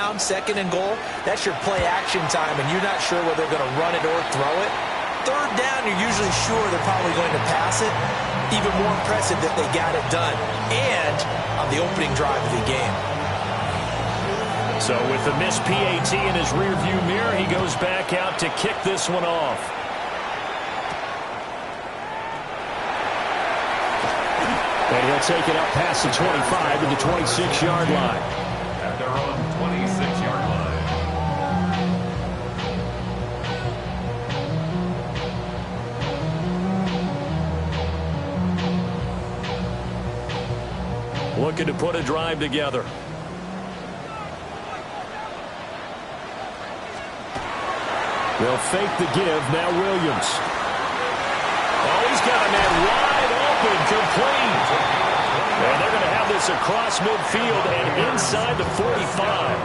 down, second and goal, that's your play action time, and you're not sure whether they're going to run it or throw it. Third down, you're usually sure they're probably going to pass it. Even more impressive that they got it done, and on the opening drive of the game. So with the missed PAT in his rearview mirror, he goes back out to kick this one off. And he'll take it up past the 25 to the 26-yard line. At their own 26-yard line. Looking to put a drive together. They'll fake the give. Now Williams. Oh, he's got a man wide open, complete. And they're going to have this across midfield and inside the 45.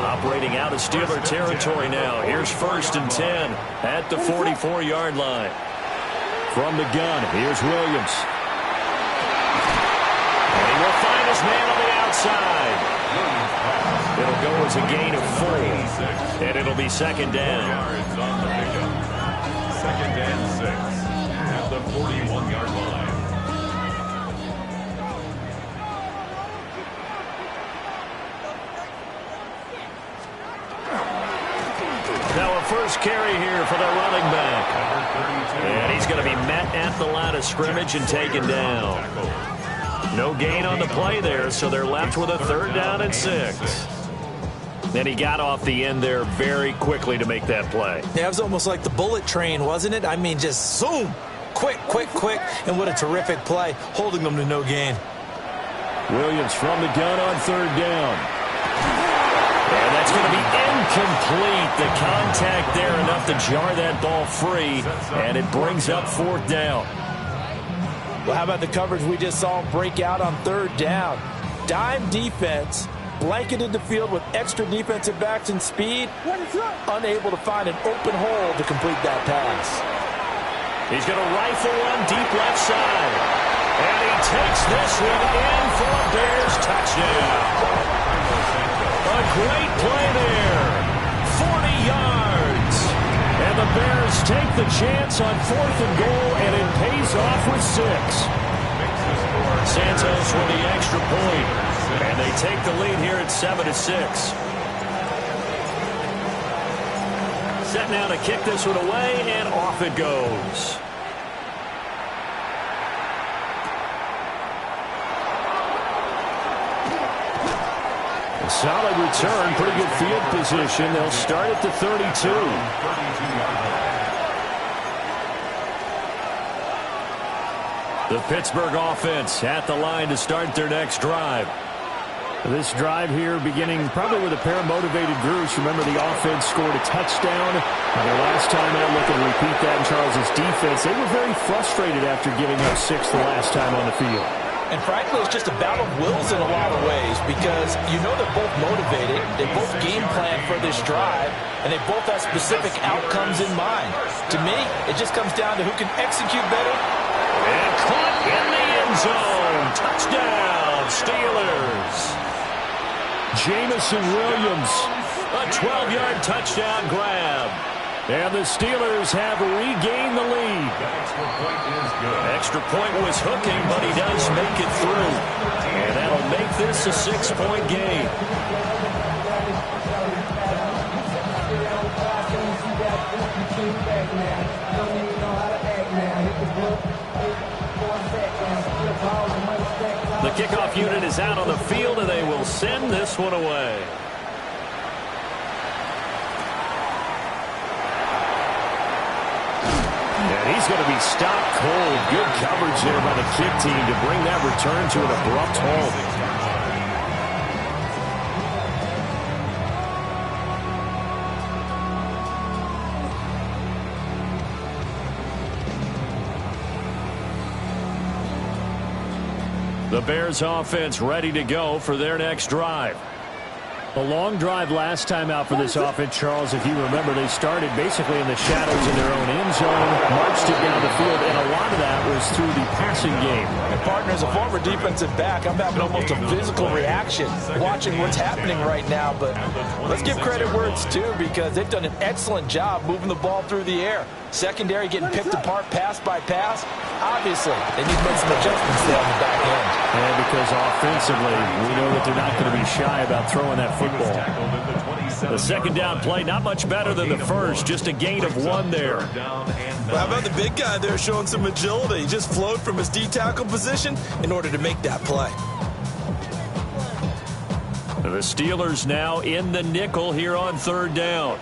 Operating out of Steeler territory now. Here's 1st and 10 at the 44-yard line. From the gun, here's Williams. And he will find his man on the outside. It'll go as a gain of 4. And it'll be 2nd down. Yards on the pickup. 2nd and 6 at the 41-yard line. Now a first carry here for the running back. And he's going to be met at the line of scrimmage and taken down. No gain on the play there, so they're left with a 3rd down and 6. And he got off the end there very quickly to make that play. Yeah, it was almost like the bullet train, wasn't it? I mean, just zoom. Quick, quick, quick. And what a terrific play, holding them to no gain. Williams from the gun on 3rd down. And that's going to be incomplete. The contact there enough to jar that ball free. And it brings up 4th down. Well, how about the coverage we just saw break out on 3rd down? Dime defense, blanketed the field with extra defensive backs and speed, unable to find an open hole to complete that pass. He's going to rifle one deep left side. And he takes this one in for a Bears touchdown. A great play there. 40 yards. And the Bears take the chance on 4th and goal, and it pays off with 6. Santos with the extra point. And they take the lead here at 7-6. Set now to kick this one away, and off it goes. A solid return, pretty good field position. They'll start at the 32. The Pittsburgh offense at the line to start their next drive. This drive here beginning probably with a pair of motivated groups. Remember, the offense scored a touchdown. Their last time out, looking to repeat that in Charles' defense. They were very frustrated after giving up 6 the last time on the field. And frankly, it's just a battle of wills in a lot of ways because you know they're both motivated, they both game plan for this drive, and they both have specific outcomes in mind. To me, it just comes down to who can execute better. And caught in the end zone. Touchdown, Steelers. Jamison Williams, a 12-yard touchdown grab. And the Steelers have regained the lead. Extra point was hooking, but he does make it through. And that'll make this a 6-point game. The kickoff unit is out on the field, and they will send this one away. And he's going to be stopped cold. Good coverage there by the kick team to bring that return to an abrupt halt. The Bears offense ready to go for their next drive. A long drive last time out for this offense, Charles. If you remember, they started basically in the shadows in their own end zone, marched it down the field, and a lot of that was through the passing game. And partner, as a former defensive back, I'm having almost a physical reaction watching what's happening right now. But let's give credit where it's due, because they've done an excellent job moving the ball through the air. Secondary getting picked apart pass by pass. Obviously, they need to make some adjustments there on the back end. And because offensively, we know that they're not going to be shy about throwing that football. The second down play, not much better than the first, just a gain of 1 there. Well, how about the big guy there showing some agility? He just flowed from his D-tackle position in order to make that play. The Steelers now in the nickel here on 3rd down.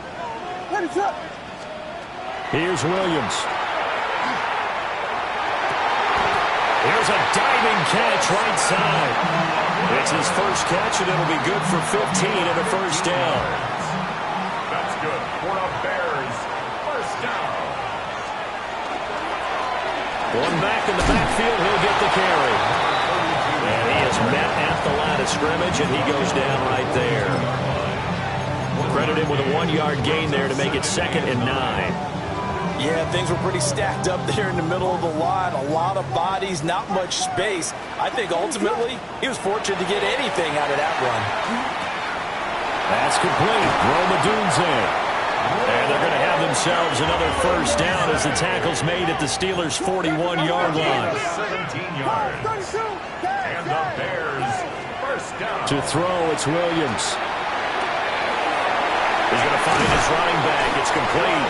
Here's Williams. Here's a diving catch right side. It's his first catch, and it'll be good for 15 and a first down. That's good for the Bears. First down. One back in the backfield, he'll get the carry. And he is met at the line of scrimmage, and he goes down right there. Credit him with a 1-yard gain there to make it 2nd and 9. Yeah, things were pretty stacked up there in the middle of the line. A lot of bodies, not much space. I think ultimately he was fortunate to get anything out of that run. That's complete. Rome Odunze. And they're going to have themselves another first down as the tackle's made at the Steelers' 41-yard line. 17 yards. And the Bears first down. To throw, it's Williams. He's going to find his running back. It's complete.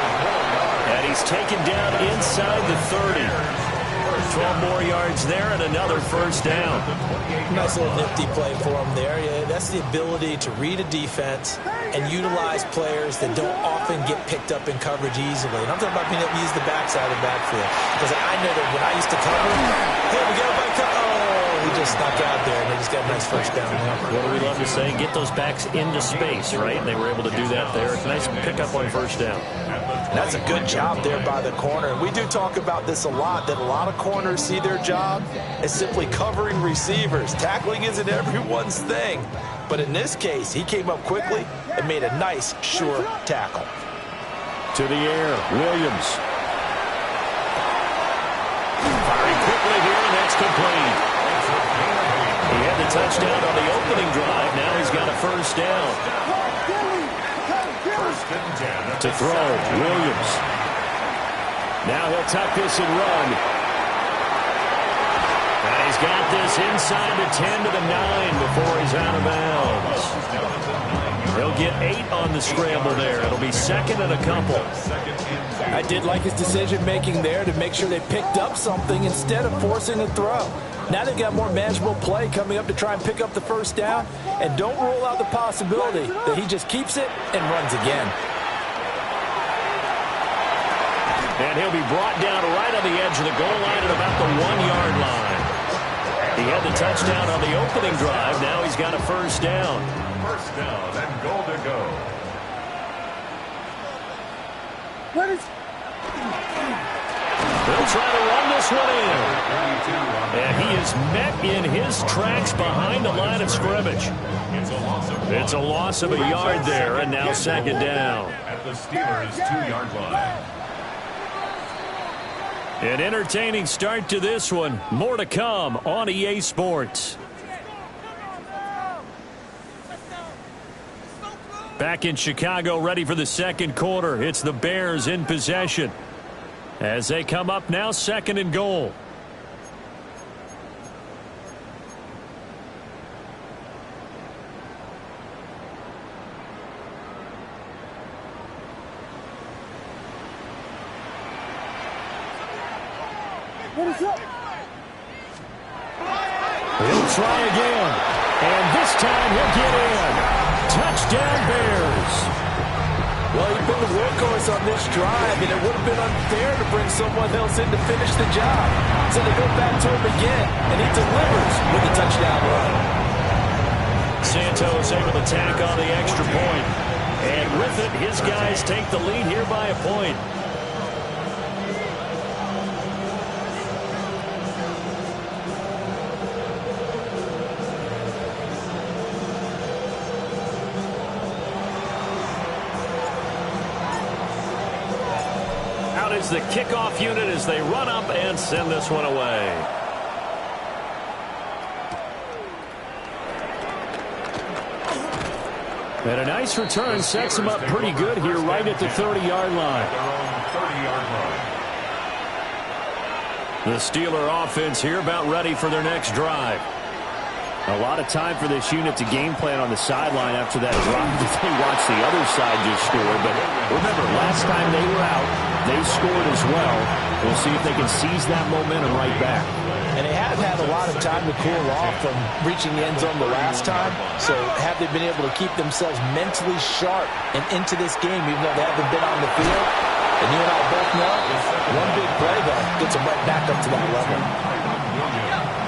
And he's taken down inside the 30. 12 more yards there and another first down. Nice little nifty play for him there. Yeah, that's the ability to read a defense and utilize players that don't often get picked up in coverage easily. And I'm talking about being able to use the backside of the backfield. Because I know that when I used to cover, hey, we got a back cover. Oh, he just snuck out there, and they just got a nice first down there. What do we love to say? Get those backs into space, right? And they were able to do that there. Nice pickup on first down. And that's a good job there by the corner. And we do talk about this a lot, that a lot of corners see their job as simply covering receivers. Tackling isn't everyone's thing. But in this case, he came up quickly and made a nice, sure tackle. To the air, Williams. Firing quickly here, and that's complete. He had the touchdown on the opening drive. Now he's got a first down. To throw, Williams. Now he'll tuck this and run. And he's got this inside the 10 to the 9 before he's out of bounds. He'll get 8 on the scramble there. It'll be 2nd and a couple. I did like his decision-making there to make sure they picked up something instead of forcing a throw. Now they've got more manageable play coming up to try and pick up the first down. And don't rule out the possibility that he just keeps it and runs again. And he'll be brought down right on the edge of the goal line at about the 1-yard line. He had the touchdown on the opening drive. Now he's got a first down. First down and goal to go. They'll try to run this one in. And he is met in his tracks behind the line of scrimmage. It's a loss of a yard there, and now 2nd down. At the Steelers' 2-yard line. An entertaining start to this one. More to come on EA Sports. Back in Chicago, ready for the second quarter. It's the Bears in possession as they come up now 2nd and goal. He'll try again, and this time he'll get in. Touchdown, Bears. Well, he's been the workhorse on this drive, and it would have been unfair to bring someone else in to finish the job. So they go back to him again, and he delivers with a touchdown run. Santos able to tack on the extra point. And with it, his guys take the lead here by a point. out is the kickoff unit as they run up and send this one away. And a nice return sets them up pretty good here right at the 30-yard line. The Steeler offense here about ready for their next drive. A lot of time for this unit to game plan on the sideline after that drop that they watched the other side just score. But remember, last time they were out, they scored as well. We'll see if they can seize that momentum right back. And they have had a lot of time to cool off from reaching the end zone the last time. So have they been able to keep themselves mentally sharp and into this game, even though they haven't been on the field? And you and I both know, one big play, though, gets them right back up to that level.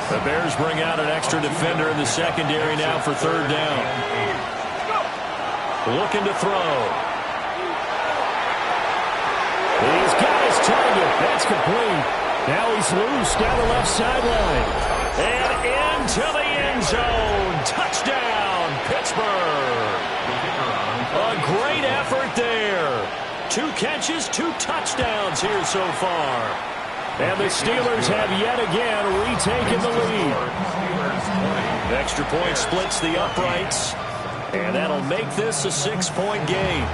The Bears bring out an extra defender in the secondary now for third down. Looking to throw. He's got his target. That's complete. Now he's loose down the left sideline. And into the end zone. Touchdown, Pittsburgh. A great effort there. 2 catches, 2 touchdowns here so far. And the Steelers have yet again retaken the lead. Extra point splits the uprights. And that'll make this a 6-point game.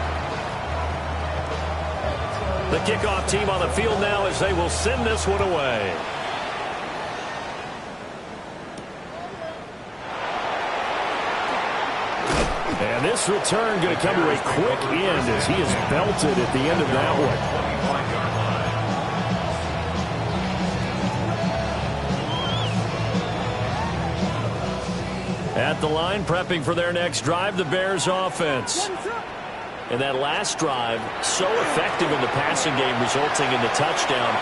The kickoff team on the field now as they will send this one away. And this return going to come to a quick end as he is belted at the end of that one. At the line, prepping for their next drive, the Bears offense. And that last drive, so effective in the passing game, resulting in the touchdown.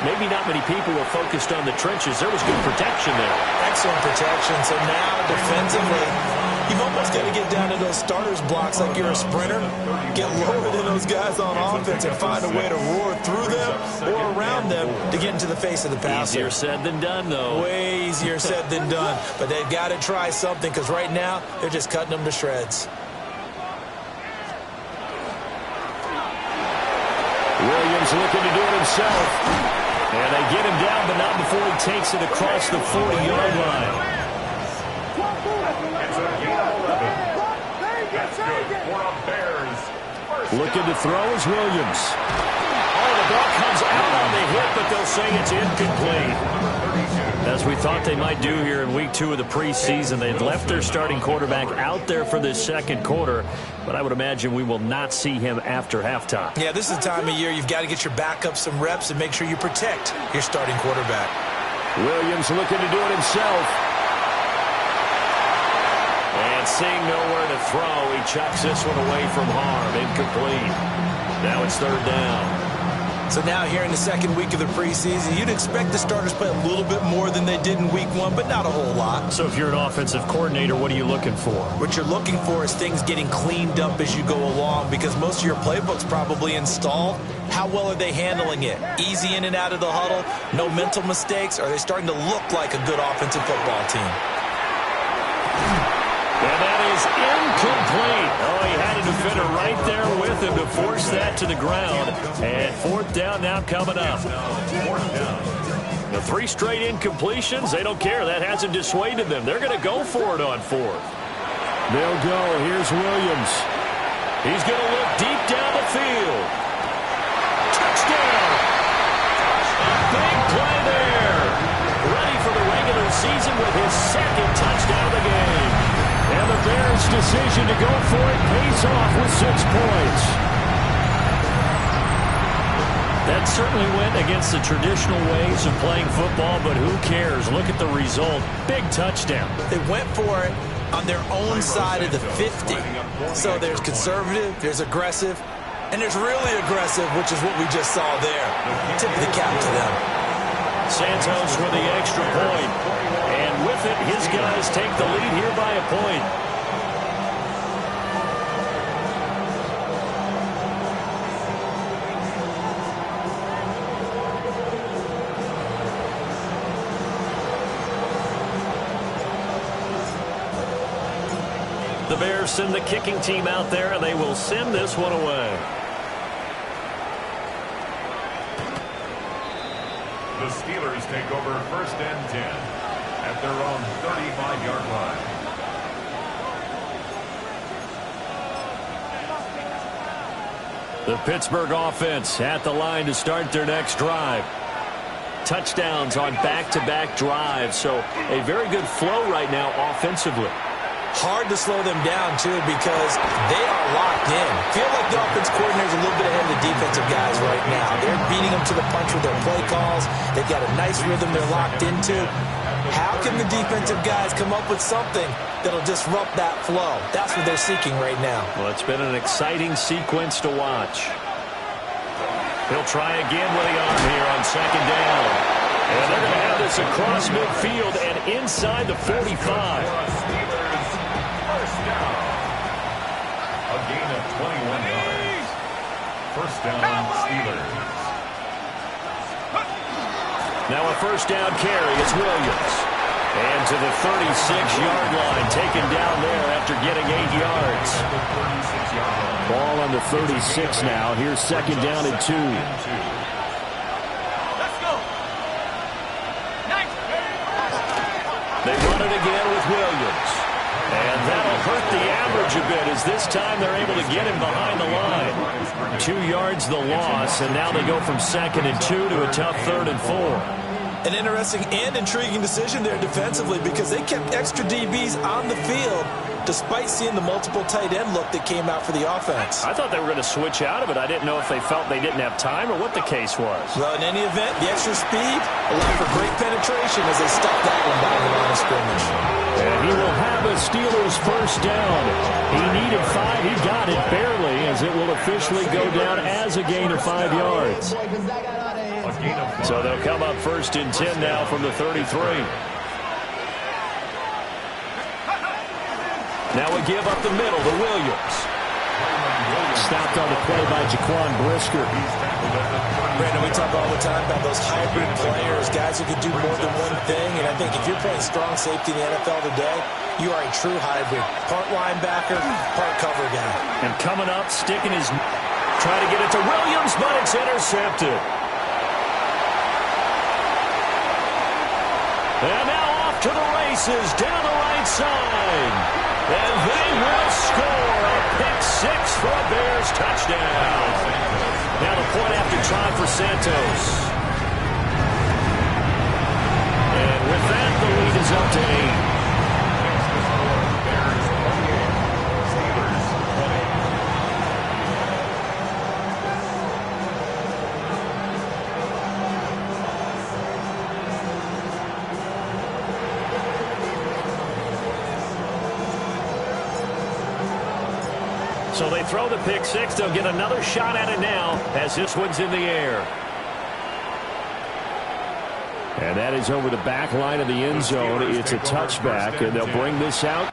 Maybe not many people were focused on the trenches. There was good protection there. Excellent protection. So now, defensively, you've almost got to get down to those starters blocks like you're a sprinter. Get lower than those guys on offense and find a way to roar through them or around them to get into the face of the passer. Easier said than done, though. Way easier said than done. But they've got to try something because right now, they're just cutting them to shreds. Williams looking to do it himself. And they get him down, but not before he takes it across the 40-yard line. Looking to throw is Williams. Oh, the ball comes out on the hit, but they'll say it's incomplete. As we thought they might do here in week 2 of the preseason, they've left their starting quarterback out there for this second quarter, but I would imagine we will not see him after halftime. Yeah, this is the time of year you've got to get your backup some reps and make sure you protect your starting quarterback. Williams looking to do it himself. And seeing nowhere to throw, he chucks this one away from harm. Incomplete. Now it's third down. So now here in the second week of the preseason, you'd expect the starters play a little bit more than they did in week 1, but not a whole lot. So if you're an offensive coordinator, what are you looking for? What you're looking for is things getting cleaned up as you go along because most of your playbook's probably installed. How well are they handling it? Easy in and out of the huddle? No mental mistakes? Are they starting to look like a good offensive football team? And that is incomplete. Oh, he had a defender right there with him to force that to the ground. And fourth down now coming up. The 3 straight incompletions, they don't care. That hasn't dissuaded them. They're going to go for it on 4th. They'll go. Here's Williams. He's going to look deep down the field. Touchdown. Big play there. Ready for the regular season with his second touchdown of the game. And the Bears' decision to go for it pays off with 6 points. That certainly went against the traditional ways of playing football, but who cares? Look at the result. Big touchdown. They went for it on their own side of the 50. So there's conservative, there's aggressive, and there's really aggressive, which is what we just saw there. Tip of the cap to them. Santos with the extra point. And with it, his guys take the lead here by a point. The Bears send the kicking team out there, and they will send this one away. The Steelers take over 1st and 10 at their own 35-yard line. The Pittsburgh offense at the line to start their next drive. Touchdowns on back-to-back drives, so a very good flow right now offensively. Hard to slow them down, too, because they are locked in. Feel like the offense coordinator is a little bit ahead of the defensive guys right now. They're beating them to the punch with their play calls. They've got a nice rhythm they're locked into. How can the defensive guys come up with something that'll disrupt that flow? That's what they're seeking right now. Well, it's been an exciting sequence to watch. He'll try again with the arm here on 2nd down. And they're going to have this across midfield and inside the 45. A gain of 21 yards. 1st down, Steelers. Now a 1st down carry is Williams. And to the 36-yard line, taken down there after getting 8 yards. Ball on the 36 now. Here's 2nd down and 2. Let's go. Nice. They run it again with Williams. And that'll hurt the average a bit as this time they're able to get him behind the line. 2 yards the loss, and now they go from 2nd and 2 to a tough 3rd and 4. An interesting and intriguing decision there defensively because they kept extra DBs on the field despite seeing the multiple tight end look that came out for the offense. I thought they were going to switch out of it. I didn't know if they felt they didn't have time or what the case was. Well, in any event, the extra speed allowed for great penetration as they stuck that one down the line of scrimmage. And he will have a Steelers 1st down. He needed 5. He got it barely as it will officially go down as a gain of 5 yards. So they'll come up 1st and 10 now from the 33. Now a give up the middle to Williams. Stopped on the play by Jaquan Brisker. Brandon, we talk all the time about those hybrid players, guys who can do more than one thing. And I think if you're playing strong safety in the NFL today, you are a true hybrid. Part linebacker, part cover guy. And coming up, sticking his... Trying to get it to Williams, but it's intercepted. And now off to the races down the right side. And they will score a pick-6 for a Bears touchdown. Now the point after try for Santos. And with that, the lead is up to 8. So they throw the pick-6. They'll get another shot at it now as this one's in the air. And that is over the back line of the end zone. It's a touchback, and they'll bring this out.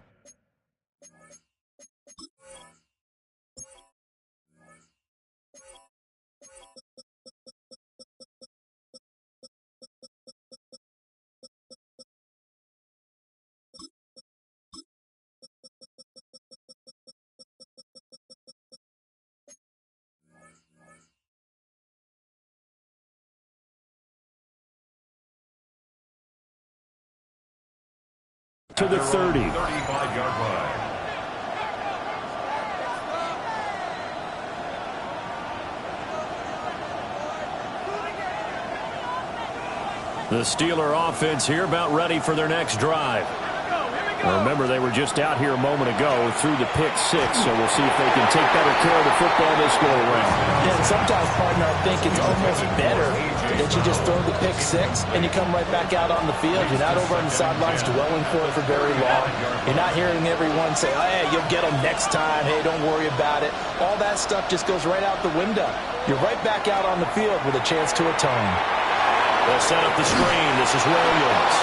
To the 30. 35-yard line. The Steeler offense here about ready for their next drive. Remember, they were just out here a moment ago through the pick-6, so we'll see if they can take better care of the football this go around. Yeah, and sometimes, partner, I think it's almost better that you just throw the pick-6 and you come right back out on the field. You're not over on the sidelines dwelling for it for very long. You're not hearing everyone say, oh, hey, you'll get them next time. Hey, don't worry about it. All that stuff just goes right out the window. You're right back out on the field with a chance to atone. They'll set up the screen. This is Williams.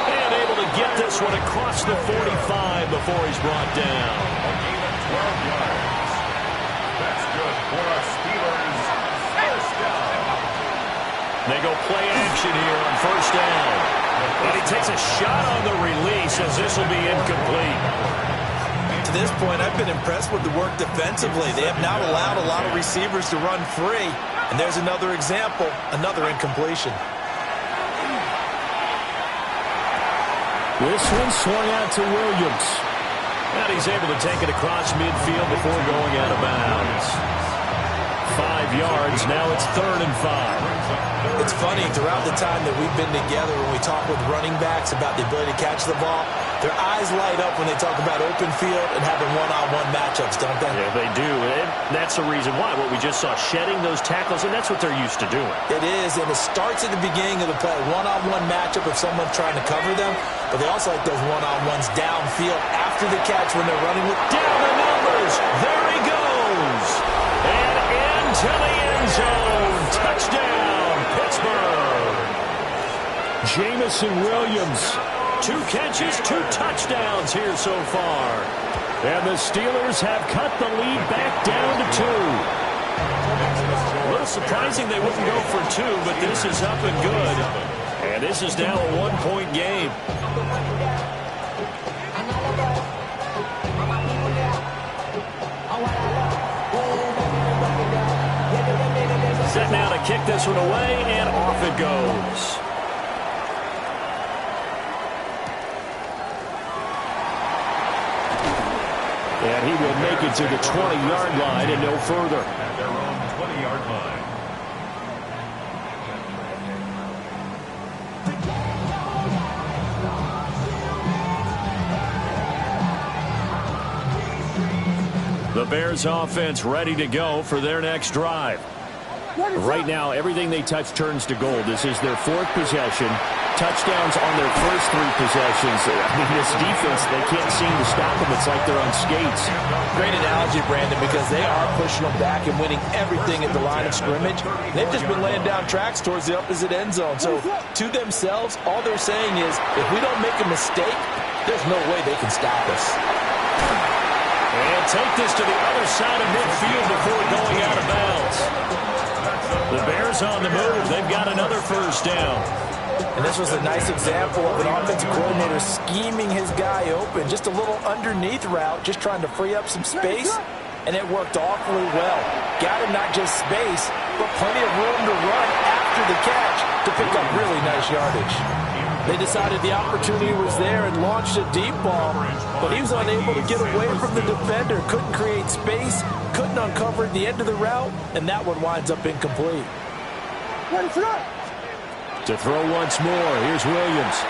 And able to get this one across the 45 before he's brought down. A gain of 12 yards. That's good for a Steelers 1st down. They go play action here on 1st down. And he takes a shot on the release as this will be incomplete. To this point, I've been impressed with the work defensively. They have not allowed a lot of receivers to run free. And there's another example, another incompletion. This one swung out to Williams. And he's able to take it across midfield before going out of bounds. 5 yards. Now it's 3rd and 5. It's funny, throughout the time that we've been together, when we talk with running backs about the ability to catch the ball, their eyes light up when they talk about open field and having one-on-one matchups, don't they? Yeah, they do. And that's the reason why. What we just saw, shedding those tackles, and that's what they're used to doing. It is, and it starts at the beginning of the play. One-on-one matchup if someone's trying to cover them, but they also like those one-on-ones downfield after the catch when they're running with... Down the numbers! There he goes! And into the end zone! Touchdown, Pittsburgh! Jamison Williams. 2 catches, 2 touchdowns here so far. And the Steelers have cut the lead back down to 2. A little surprising they wouldn't go for 2, but this is up and good. And this is now a 1-point game. Set now to kick this one away, and off it goes. And he will make it to the 20-yard line and no further. At their own 20-yard line. The Bears offense ready to go for their next drive. Right now, everything they touch turns to gold. This is their 4th possession. Touchdowns on their first 3 possessions. I mean, this defense, they can't seem to stop them. It's like they're on skates. Great analogy, Brandon, because they are pushing them back and winning everything at the line of scrimmage. They've just been laying down tracks towards the opposite end zone. So, to themselves, all they're saying is, if we don't make a mistake, there's no way they can stop us. And take this to the other side of midfield before going out of bounds. The Bears on the move. They've got another first down. And this was a nice example of an offensive coordinator scheming his guy open. Just a little underneath route, just trying to free up some space. And it worked awfully well. Got him not just space, but plenty of room to run after the catch to pick up really nice yardage. They decided the opportunity was there and launched a deep ball, but he was unable to get away from the defender. Couldn't create space, couldn't uncover the end of the route, and that one winds up incomplete. To throw once more, here's Williams.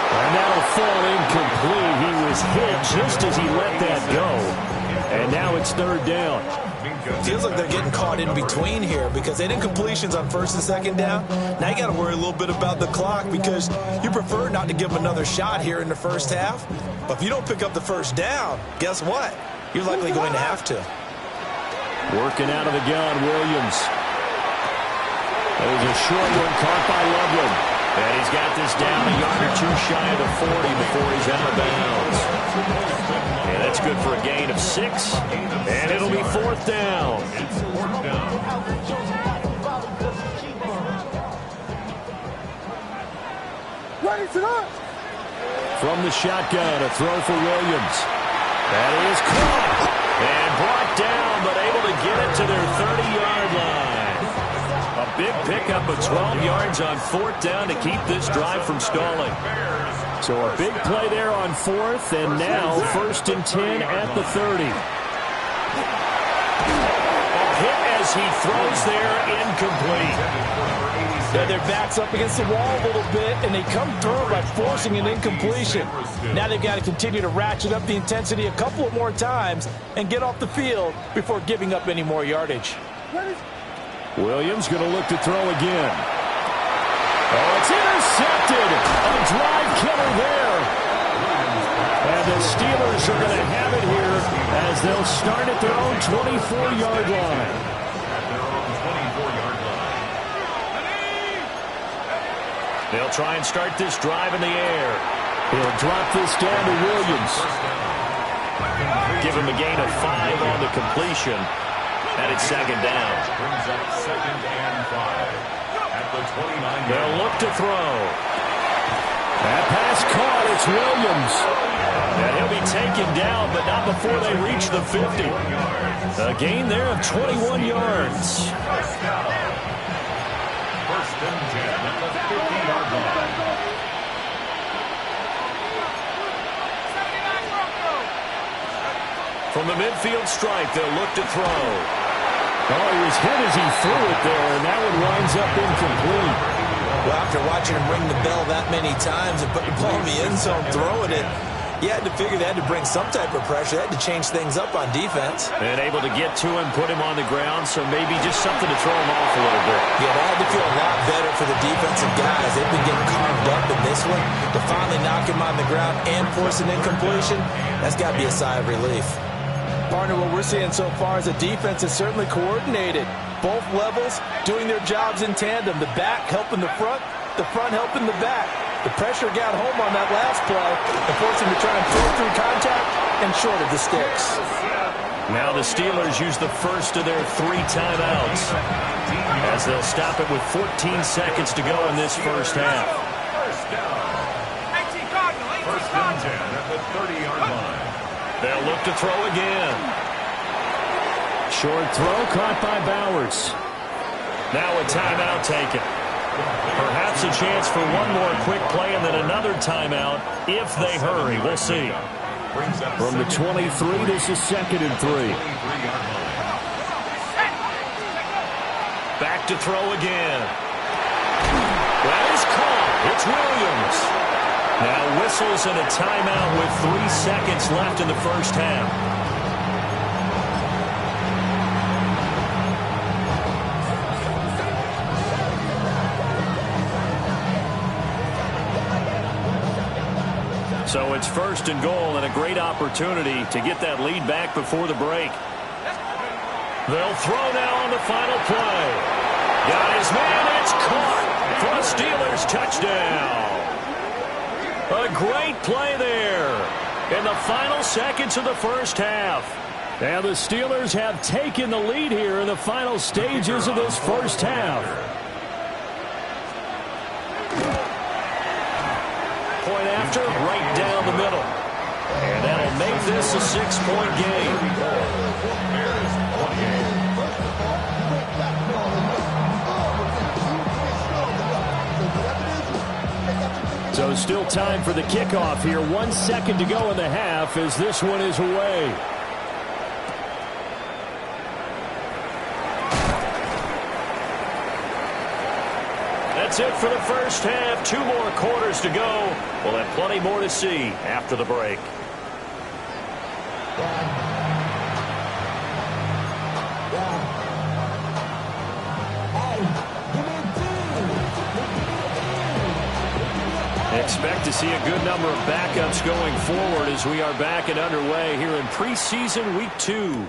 And that'll fall incomplete. He was hit just as he let that go. And now it's 3rd down. Feels like they're getting caught in between here because they did completions on 1st and 2nd down. Now you got to worry a little bit about the clock because you prefer not to give them another shot here in the first half. But if you don't pick up the 1st down, guess what? You're likely going to have to. Working out of the gun, Williams. There's a short one caught by Loveland. And he's got this down a yard or 2 shy of the 40 before he's out of bounds. And that's good for a gain of 6. And it'll be 4th down. It's 4th down. From the shotgun, a throw for Williams. That is caught. And brought down, but able to get it to their 30-yard line. A big pickup of 12 yards on 4th down to keep this drive from stalling. So a big play there on 4th, and now 1st and 10 at the 30. A hit as he throws there, incomplete. Yeah, their back's up against the wall a little bit, and they come through by forcing an incompletion. Now they've got to continue to ratchet up the intensity a couple of more times and get off the field before giving up any more yardage. Williams going to look to throw again. Oh, it's intercepted. A drive killer there. And the Steelers are going to have it here as they'll start at their own 24-yard line. At their own 24-yard line. They'll try and start this drive in the air. He'll drop this down to Williams. Give him a gain of 5 on the completion. And it's 2nd down. Brings up 2nd and 5. At the 29-yard. They'll look to throw. That pass caught. It's Williams. And he'll be taken down, but not before they reach the 50. A gain there of 21 yards. 1st and 10 at the 50-yard line. the midfield stripe, they'll look to throw. Oh, he was hit as he threw it there, and that one winds up incomplete. Well, after watching him ring the bell that many times and putting the ball in the end zone, throwing it, you had to figure they had to bring some type of pressure. They had to change things up on defense. And able to get to him, put him on the ground, so maybe just something to throw him off a little bit. Yeah, that had to feel a lot better for the defensive guys. They've been getting carved up in this one. To finally knock him on the ground and force an incompletion, that's got to be a sigh of relief. Partner, what we're seeing so far is the defense is certainly coordinated. Both levels doing their jobs in tandem. The back helping the front helping the back. The pressure got home on that last play and forced him to try and throw through contact and short of the sticks. Now the Steelers use the first of their 3 timeouts as they'll stop it with 14 seconds to go in this first half. First down. 18 Cardinal, 18 First and Cardinal. 10 at the 30-yard line. They'll look to throw again. Short throw caught by Bowers. Now a timeout taken. Perhaps a chance for one more quick play and then another timeout if they hurry. We'll see. From the 23, this is 2nd and 3. Back to throw again. That is caught. It's Williams. Now whistles and a timeout with 3 seconds left in the first half. So it's 1st and goal and a great opportunity to get that lead back before the break. They'll throw now on the final play. Got his man. It's caught for a Steelers touchdown. A great play there in the final seconds of the first half. And the Steelers have taken the lead here in the final stages of this first half. Point after, right down the middle. And that'll make this a 6-point game. So still time for the kickoff here. 1 second to go in the half as this one is away. That's it for the first half. 2 more quarters to go. We'll have plenty more to see after the break. Expect to see a good number of backups going forward as we are back and underway here in preseason week 2.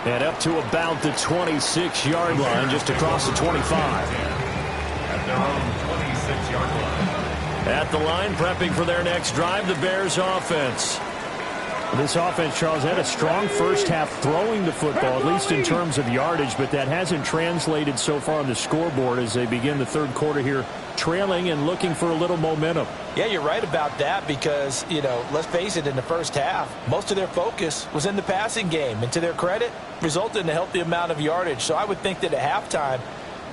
And up to about the 26-yard line, just across the 25. At their own 26-yard line. At the line, prepping for their next drive, the Bears offense. This offense, Charles, had a strong first half throwing the football, at least in terms of yardage, but that hasn't translated so far on the scoreboard as they begin the third quarter here, trailing and looking for a little momentum. Yeah, you're right about that because, let's face it, in the first half, most of their focus was in the passing game. And to their credit, resulted in a healthy amount of yardage. So I would think that at halftime,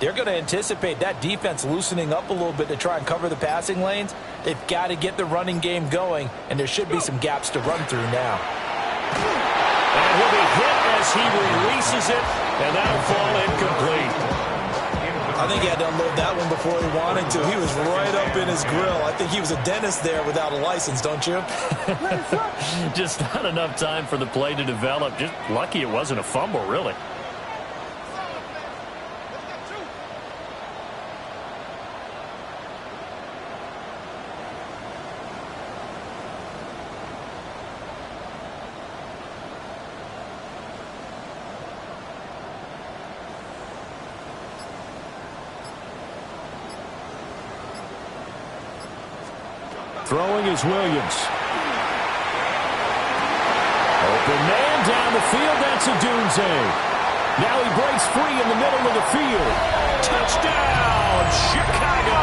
they're going to anticipate that defense loosening up a little bit to try and cover the passing lanes. They've got to get the running game going, and there should be some gaps to run through now. And he'll be hit as he releases it, and that'll fall incomplete. I think he had to unload that one before he wanted to. He was right up in his grill. I think he was a dentist there without a license, don't you? Just not enough time for the play to develop. Just lucky it wasn't a fumble, really. Throwing is Williams. Open man down the field. That's Odunze. Now he breaks free in the middle of the field. Touchdown, Chicago!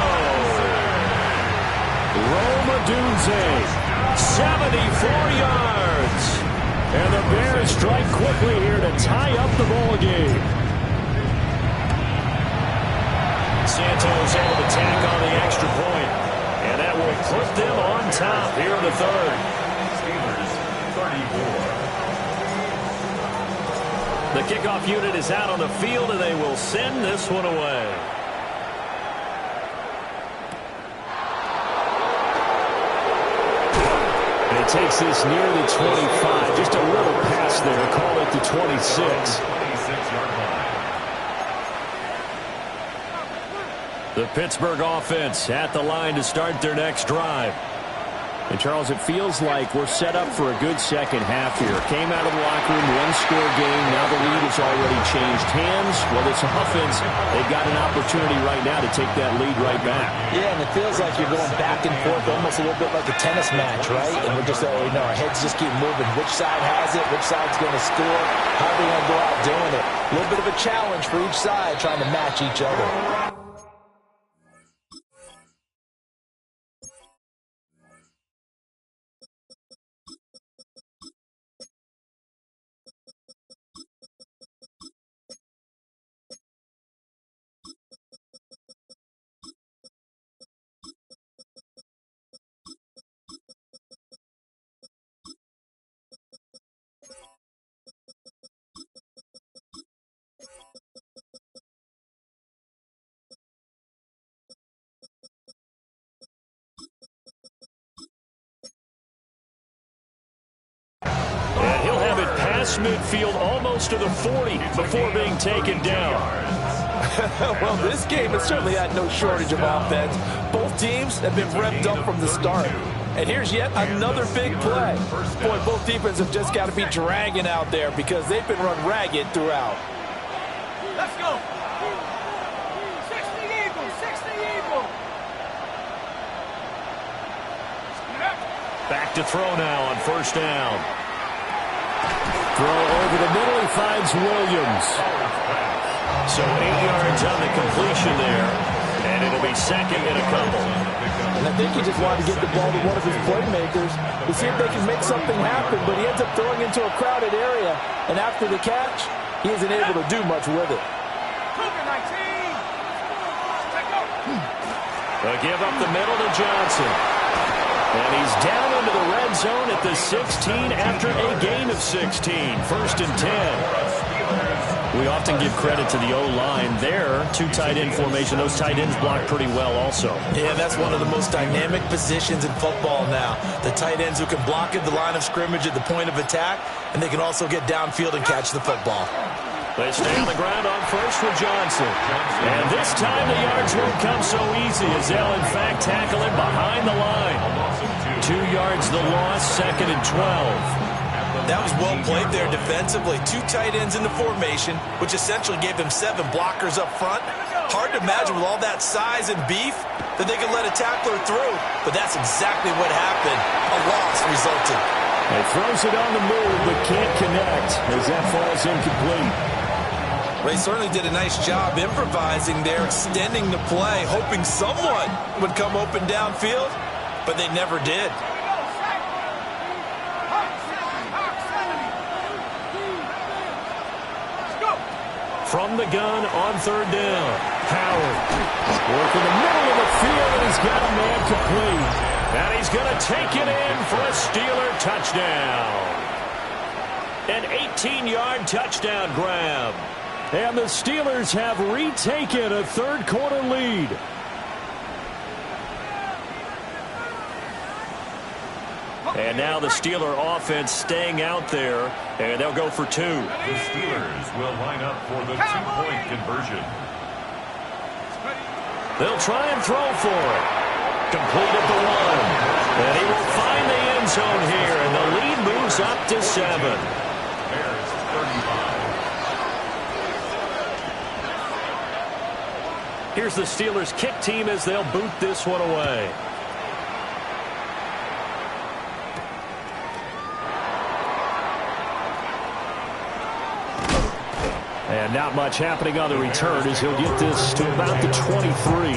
Rome Odunze, 74 yards. And the Bears strike quickly here to tie up the ball game. Santos able to tack on the extra point. And that will put them on top here in the third. The kickoff unit is out on the field, and they will send this one away. And he takes this near the 25. Just a little pass there. Call it the 26. The Pittsburgh offense at the line to start their next drive. And, Charles, it feels like we're set up for a good second half here. Came out of the locker room, one-score game. Now the lead has already changed hands. Well, this offense, they've got an opportunity right now to take that lead right back. Yeah, and it feels like you're going back and forth almost a little bit like a tennis match, right? And we're just, our heads just keep moving. Which side has it? Which side's going to score? How are they going to go out doing it? A little bit of a challenge for each side trying to match each other. Midfield almost to the 40 before being taken down. Well, this game has certainly had no shortage of offense. Both teams have been revved up from the start. And here's yet another big play. Boy, both defenses have just got to be dragging out there because they've been run ragged throughout. Let's go. 60 Eagles, 60 Eagles. Back to throw now on first down. Throw over the middle, he finds Williams. So 8 yards on the completion there, and it'll be second and a couple. And I think he just wanted to get the ball to one of his playmakers to see if they can make something happen, but he ends up throwing into a crowded area, and after the catch, he isn't able to do much with it. They'll give up the middle to Johnson. And he's down into the red zone at the 16 after a gain of 16. First and 10. We often give credit to the O-line there. Two tight end formation. Those tight ends block pretty well also. Yeah, that's one of the most dynamic positions in football now. The tight ends who can block at the line of scrimmage at the point of attack, and they can also get downfield and catch the football. They stay on the ground on first with Johnson. And this time the yards won't come so easy as they'll in fact tackle him behind the line. 2 yards the loss, second and 12. That was well played there defensively. Two tight ends in the formation, which essentially gave them 7 blockers up front. Hard to imagine with all that size and beef that they could let a tackler through. But that's exactly what happened. A loss resulted. He throws it on the move but can't connect as that falls incomplete. They certainly did a nice job improvising there, extending the play, hoping someone would come open downfield, but they never did. From the gun on third down, Howard working the middle of the field, and he's got a man complete. And he's going to take it in for a Steeler touchdown. An 18-yard touchdown grab. And the Steelers have retaken a third-quarter lead. And now the Steeler offense staying out there, and they'll go for 2. The Steelers will line up for the 2-point conversion. They'll try and throw for it. Complete at the 1. And he will find the end zone here, and the lead moves up to 7. Bears 35. Here's the Steelers kick team as they'll boot this one away. And not much happening on the return as he'll get this to about the 23.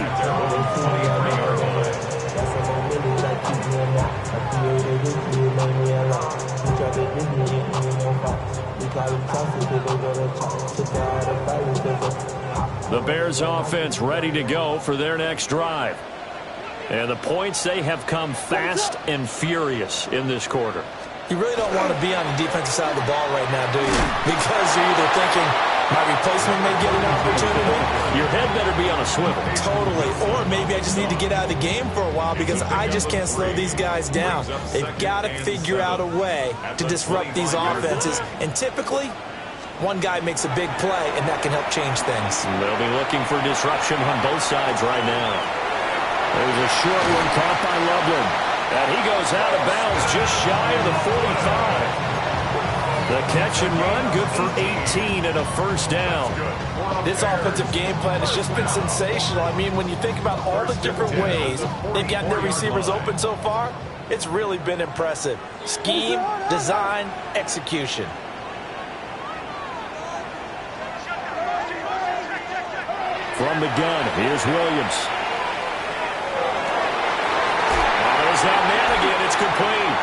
The Bears offense ready to go for their next drive. And the points, they have come fast and furious in this quarter. You really don't want to be on the defensive side of the ball right now, do you? Because you're either thinking, my replacement may get an opportunity. Your head better be on a swivel. Totally. Or maybe I just need to get out of the game for a while because I just can't slow these guys down. They've got to figure out a way to disrupt these offenses. And typically, one guy makes a big play, and that can help change things. They'll be looking for disruption on both sides right now. There's a short one caught by Loveland. And he goes out of bounds just shy of the 45. The catch and run, good for 18 and a first down. This offensive game plan has just been sensational. I mean, when you think about all the different ways they've gotten their receivers open so far, it's really been impressive. Scheme, design, execution. From the gun, here's Williams. There's that man again. It's complete.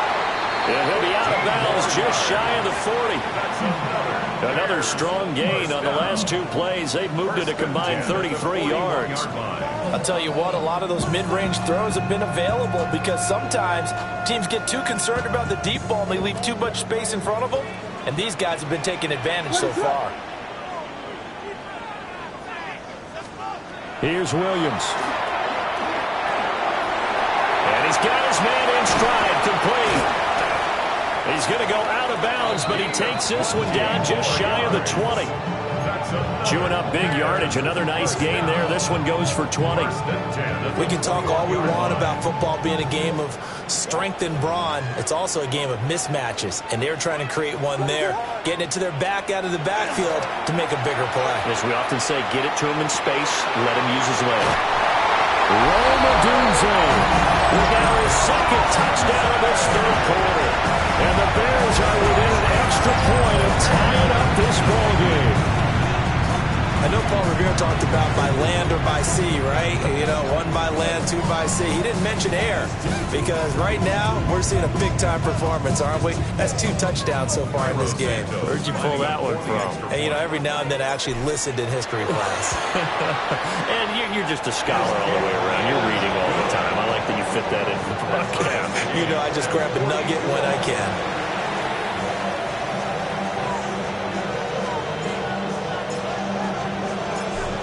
And he'll be out of bounds just shy of the 40. Another strong gain on the last two plays. They've moved it a combined 33 yards. I'll tell you what, a lot of those mid-range throws have been available because sometimes teams get too concerned about the deep ball and they leave too much space in front of them. And these guys have been taking advantage so far. Here's Williams. And he's got his man in stride, complete. He's going to go out of bounds, but he takes this one down just shy of the 20. Chewing up big yardage. Another nice gain there. This one goes for 20. We can talk all we want about football being a game of strength and brawn. It's also a game of mismatches, and they're trying to create one there, getting it to their back out of the backfield to make a bigger play. As we often say, get it to him in space, let him use his leg. Rome Odunze with now his second touchdown of this third quarter. And the Bears are within an extra point of tying up this ball game. I know Paul Revere talked about by land or by sea, right? You know, one by land, two by sea. He didn't mention air because right now we're seeing a big-time performance, aren't we? That's 2 touchdowns so far in this game. Where'd you pull that one from? And, you know, every now and then I actually listened in history class. And you're just a scholar all the way around. You're reading all the time. I like that you fit that in the broadcast. You know, I just grab a nugget when I can.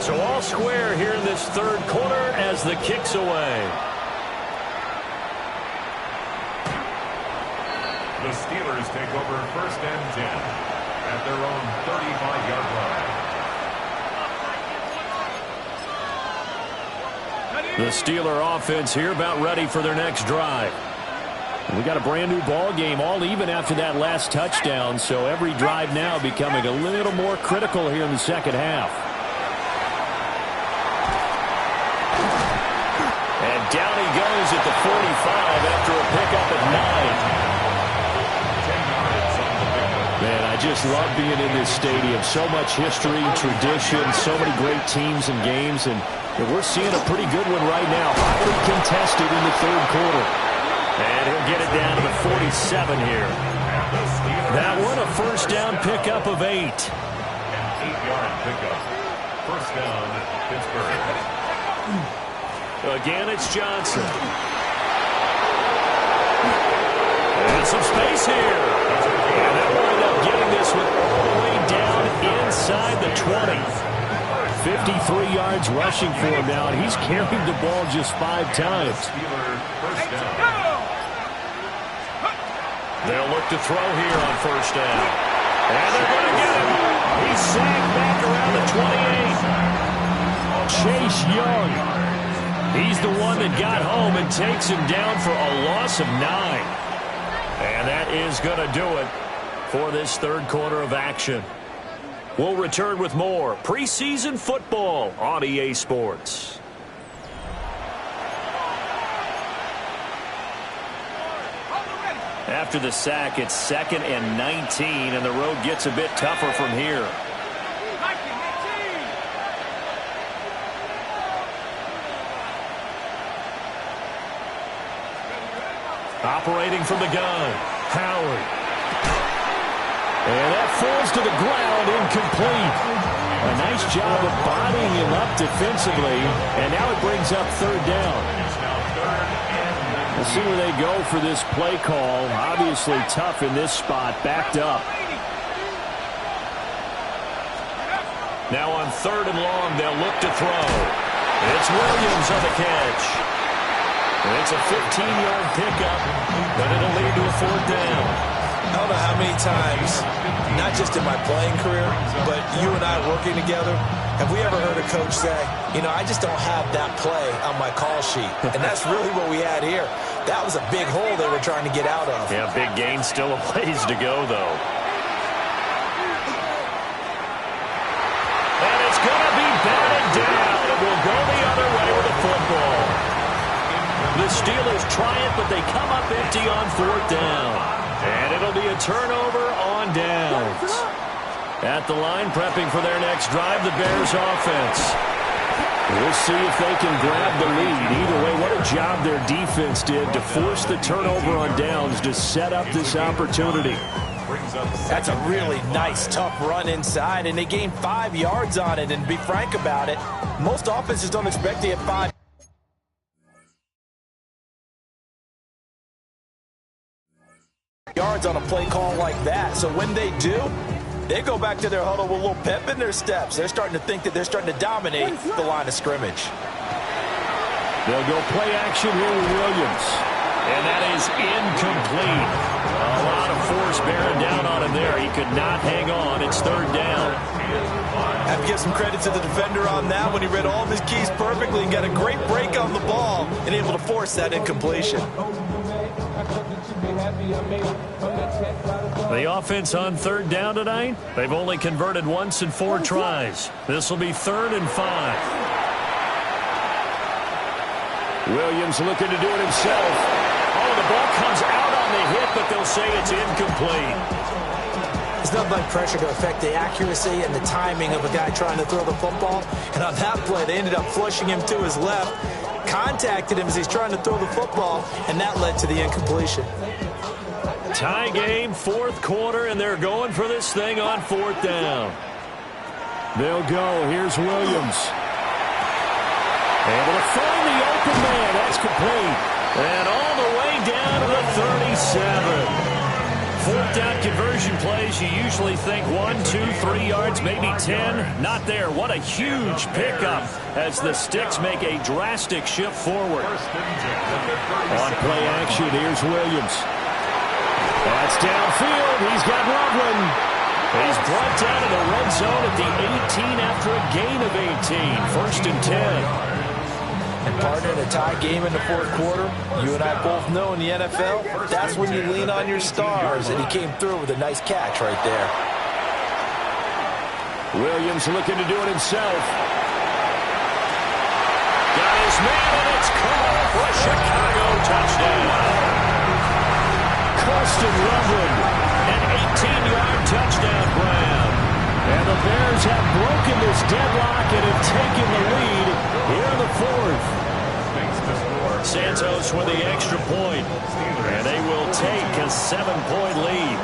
So all square here in this third quarter as the kick's away. The Steelers take over 1st and 10 at their own 35-yard line. The Steeler offense here about ready for their next drive. We got a brand new ball game, all even after that last touchdown, so every drive now becoming a little more critical here in the second half. And down he goes at the 45 after a pickup at 9. Man, I just love being in this stadium. So much history, tradition, so many great teams and games, and we're seeing a pretty good one right now. Highly contested in the third quarter. And he'll get it down to the 47 here. That one a first down pickup of 8. An 8-yard pickup. First down, Pittsburgh. Again, it's Johnson. And some space here. And they'll wind up getting this one all the way down inside the 20. 53 yards rushing for him now, and he's carried the ball just 5 times. They'll look to throw here on first down. And they're going to get him. He's sacked back around the 28. Chase Young. He's the one that got home and takes him down for a loss of 9. And that is going to do it for this third quarter of action. We'll return with more preseason football on EA Sports. After the sack, it's 2nd and 19, and the road gets a bit tougher from here. Operating from the gun, Howard. And that falls to the ground, incomplete. A nice job of bodying him up defensively, and now it brings up 3rd down. We'll see where they go for this play call. Obviously tough in this spot, backed up. Now on 3rd and long, they'll look to throw. It's Williams on the catch. It's a 15-yard pickup, but it'll lead to a 4th down. I don't know how many times, not just in my playing career, but you and I working together, have we ever heard a coach say, you know, I just don't have that play on my call sheet. And that's really what we had here. That was a big hole they were trying to get out of. Yeah, big gain, still a ways to go, though. And it's going to be batted down. It will go the other way with the football. The Steelers try it, but they come up empty on 4th down. And it'll be a turnover on downs. At the line, prepping for their next drive, the Bears offense. We'll see if they can grab the lead. Either way, what a job their defense did to force the turnover on downs to set up this opportunity. That's a really nice, tough run inside, and they gained 5 yards on it. And to be frank about it, most offenses don't expect to get 5 yards on a play call like that. So when they do, they go back to their huddle with a little pep in their steps. They're starting to think that they're starting to dominate the line of scrimmage. They'll go play action here with Williams. And that is incomplete. A lot of force bearing down on him there. He could not hang on. It's 3rd down. I have to give some credit to the defender on that when he read all of his keys perfectly and got a great break on the ball and able to force that incompletion. The offense on 3rd down tonight, they've only converted once in 4 tries. This will be 3rd and 5. Williams looking to do it himself. Oh, the ball comes out on the hit, but they'll say it's incomplete. There's nothing like pressure to affect the accuracy and the timing of a guy trying to throw the football. And on that play, they ended up flushing him to his left, contacted him as he's trying to throw the football, and that led to the incompletion. Tie game, 4th quarter, and they're going for this thing on 4th down. They'll go. Here's Williams. Able to find the open man. That's complete. And all the way down to the 37. 4th down conversion plays, you usually think 1, 2, 3 yards, maybe 10. Not there. What a huge pickup as the Sticks make a drastic shift forward. On play action, here's Williams. That's downfield. He's got Loveland. He's brought down to the red zone at the 18 after a gain of 18. 1st and 10. And partner, in a tie game in the 4th quarter, you and I both know in the NFL, that's when you lean on your stars, and he came through with a nice catch right there. Williams looking to do it himself. Got his man, and it's caught for a Chicago touchdown. Austin Loveland, an 18-yard touchdown grab. And the Bears have broken this deadlock and have taken the lead here in the 4th. Santos with the extra point, and they will take a 7-point lead.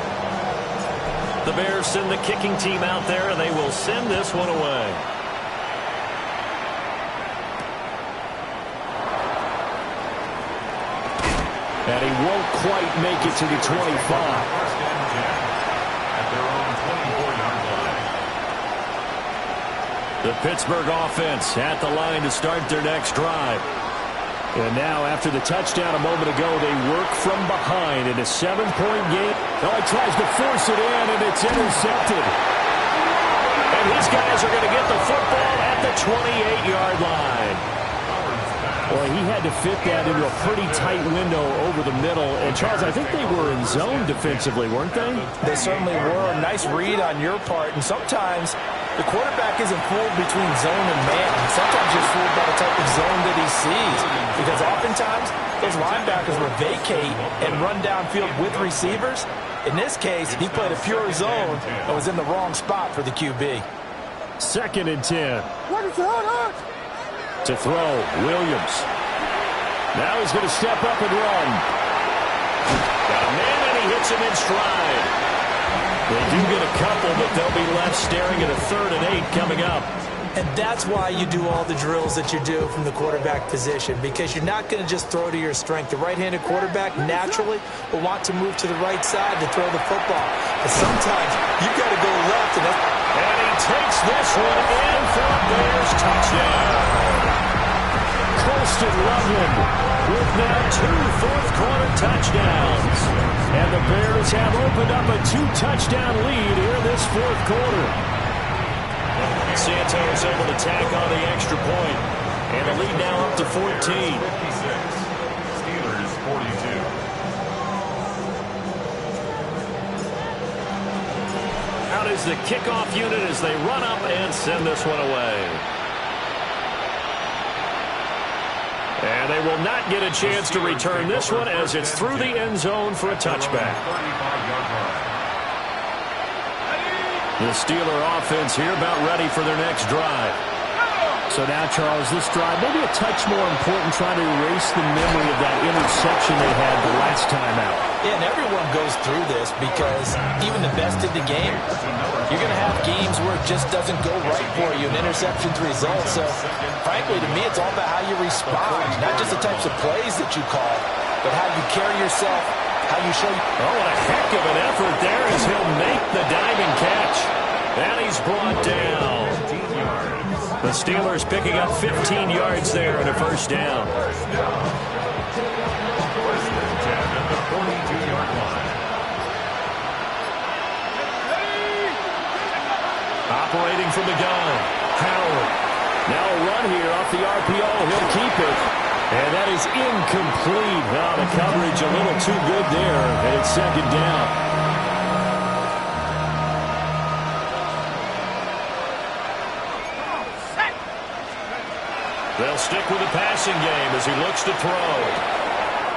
The Bears send the kicking team out there, and they will send this one away. And he won't quite make it to the 25. The Pittsburgh offense at the line to start their next drive. And now, after the touchdown a moment ago, they work from behind in a 7-point game. Oh, he tries to force it in, and it's intercepted. And these guys are going to get the football at the 28-yard line. Well, he had to fit that into a pretty tight window over the middle. And, Charles, I think they were in zone defensively, weren't they? They certainly were. A nice read on your part. And sometimes the quarterback isn't fooled between zone and man. Sometimes he's fooled by the type of zone that he sees. Because oftentimes, those linebackers will vacate and run downfield with receivers. In this case, he played a pure zone and was in the wrong spot for the QB. 2nd and 10. To throw, Williams. Now he's going to step up and run. Got a man, and he hits him in stride. They do get a couple, but they'll be left staring at a 3rd and 8 coming up. And that's why you do all the drills that you do from the quarterback position, because you're not going to just throw to your strength. The right-handed quarterback naturally will want to move to the right side to throw the football. But sometimes you've got to go left. And he takes this one in for a Bears touchdown. Colston Loveland with now 2 fourth-quarter touchdowns. And the Bears have opened up a 2-touchdown lead here in this fourth quarter. Santos able to tack on the extra point. And the lead now up to 14. 56. Steelers 42. Out is the kickoff unit as they run up and send this one away. And they will not get a chance to return this one as it's through the end zone for a touchback. 35-yard line. The Steeler offense here about ready for their next drive. So now, Charles, this drive maybe a touch more important, trying to erase the memory of that interception they had the last time out. Yeah, and everyone goes through this because even the best in the game, you're going to have games where it just doesn't go right for you, and interceptions result. So, frankly, to me, it's all about how you respond, not just the types of plays that you call, but how you carry yourself, how you show. Oh, what a heck of an effort there as he'll make the diving catch. And he's brought down. The Steelers picking up 15 yards there and a first down. First and 10 at the 42-yard line. Operating from the gun, Howard. Now a run here off the RPO. He'll keep it. And that is incomplete. Now the coverage a little too good there. And it's second down. They'll stick with the passing game as he looks to throw.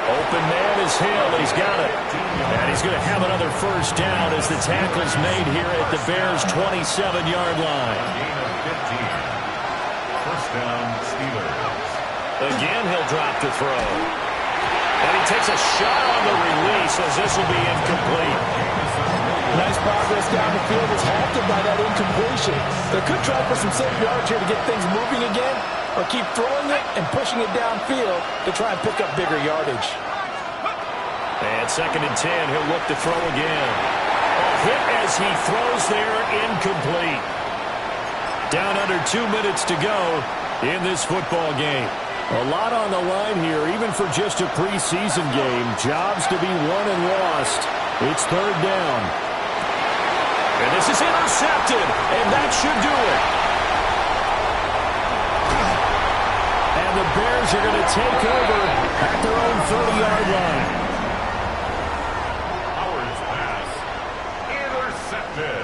Open man is Hill. He's got it. And he's going to have another first down as the tackle's made here at the Bears' 27-yard line. Gain of 15. First down, Steelers. Again, he'll drop to throw. And he takes a shot on the release as this will be incomplete. Nice progress down the field was halted by that incompletion. They could try for some safe yards here to get things moving again, or keep throwing it and pushing it downfield to try and pick up bigger yardage. And second and 10, he'll look to throw again. A hit as he throws there, incomplete. Down under 2 minutes to go in this football game. A lot on the line here, even for just a preseason game. Jobs to be won and lost. It's third down. And this is intercepted, and that should do it. And the Bears are going to take over at their own 30-yard line. Howard's pass intercepted.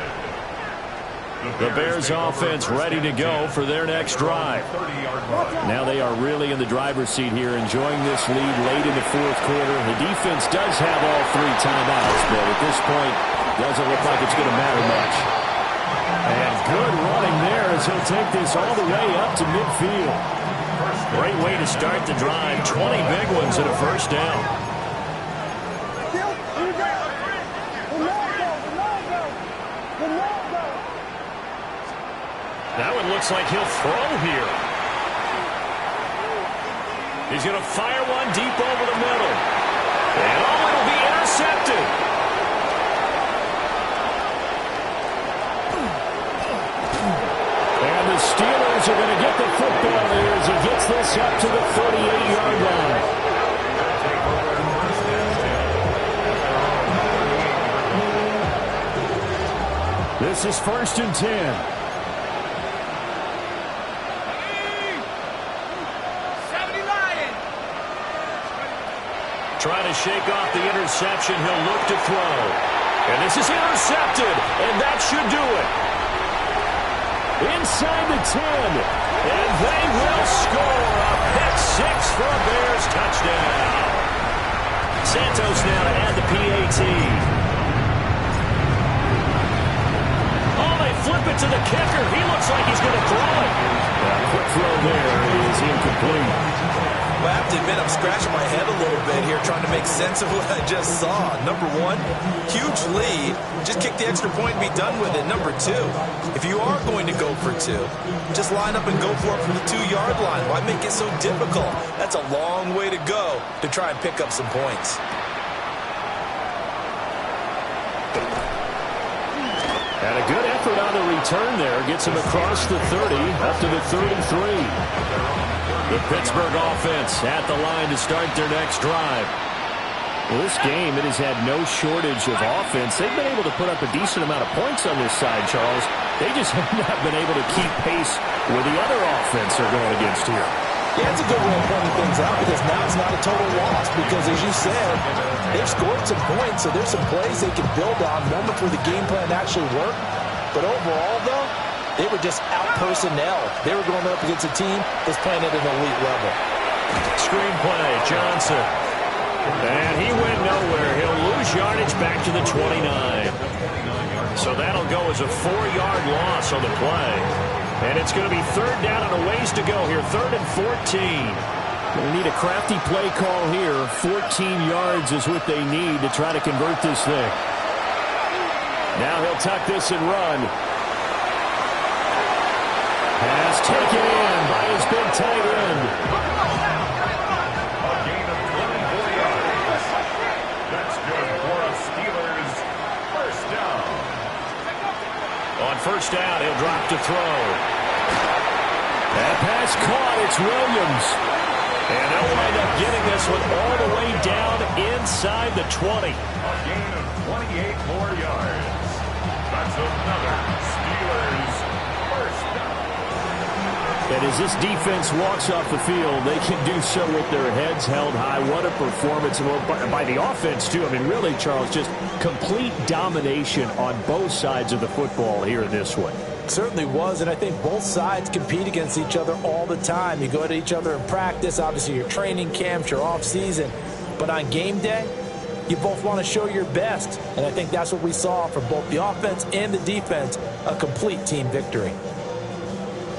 The Bears offense ready to go for their next drive. 30-yard line. Now they are really in the driver's seat here, enjoying this lead late in the fourth quarter. The defense does have all 3 timeouts, but at this point, doesn't look like it's going to matter much. And good running there as he'll take this all the way up to midfield. Great way to start the drive. 20 big ones and a first down. That one looks like he'll throw here. He's going to fire one deep over the middle. And it'll be intercepted. And the Steelers are going to get the football here as he gets this up to the 38-yard line. This is first and 10. Trying to shake off the interception. He'll look to throw. And this is intercepted. And that should do it. Inside the 10. And they will score a pick 6 for a Bears touchdown. Santos now to add the PAT. Oh, they flip it to the kicker. He looks like he's going to throw it. Quick throw there is incomplete. Well, I have to admit, I'm scratching my head a little bit here trying to make sense of what I just saw. Number one, huge lead. Just kick the extra point and be done with it. Number two, if you are going to go for two, just line up and go for it from the 2-yard line. Why make it so difficult? That's a long way to go to try and pick up some points. And a good effort on the return there. Gets him across the 30, up to the 33. The Pittsburgh offense at the line to start their next drive. Well, this game, it has had no shortage of offense. They've been able to put up a decent amount of points on this side, Charles. They just have not been able to keep pace with the other offense they're going against here. Yeah, it's a good way of pointing things out because now it's not a total loss because, as you said, they've scored some points, so there's some plays they can build on, moments where the game plan actually worked. But overall, though, they were just out-personnel. They were going up against a team that's playing at an elite level. Screen play, Johnson. And he went nowhere. He'll lose yardage back to the 29. So that'll go as a 4-yard loss on the play. And it's going to be third down and a ways to go here. 3rd and 14. They need a crafty play call here. 14 yards is what they need to try to convert this thing. Now he'll tuck this and run. Pass taken in by his big tight end. A gain of 24 yards. That's good for a Steelers first down. On first down, he'll drop to throw. That pass caught. It's Williams. And they'll wind up getting this one all the way down inside the 20. A gain of 28 more yards. That's another Steelers first down. And as this defense walks off the field, they can do so with their heads held high. What a performance by the offense, too. I mean, really, Charles, just complete domination on both sides of the football here in this one. Certainly was, and I think both sides compete against each other all the time. You go at each other in practice, obviously your training camps, your off-season. But on game day, you both want to show your best. And I think that's what we saw from both the offense and the defense, a complete team victory.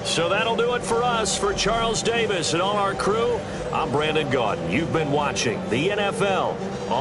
So that'll do it for us. For Charles Davis and all our crew, I'm Brandon Gaudin. You've been watching the NFL on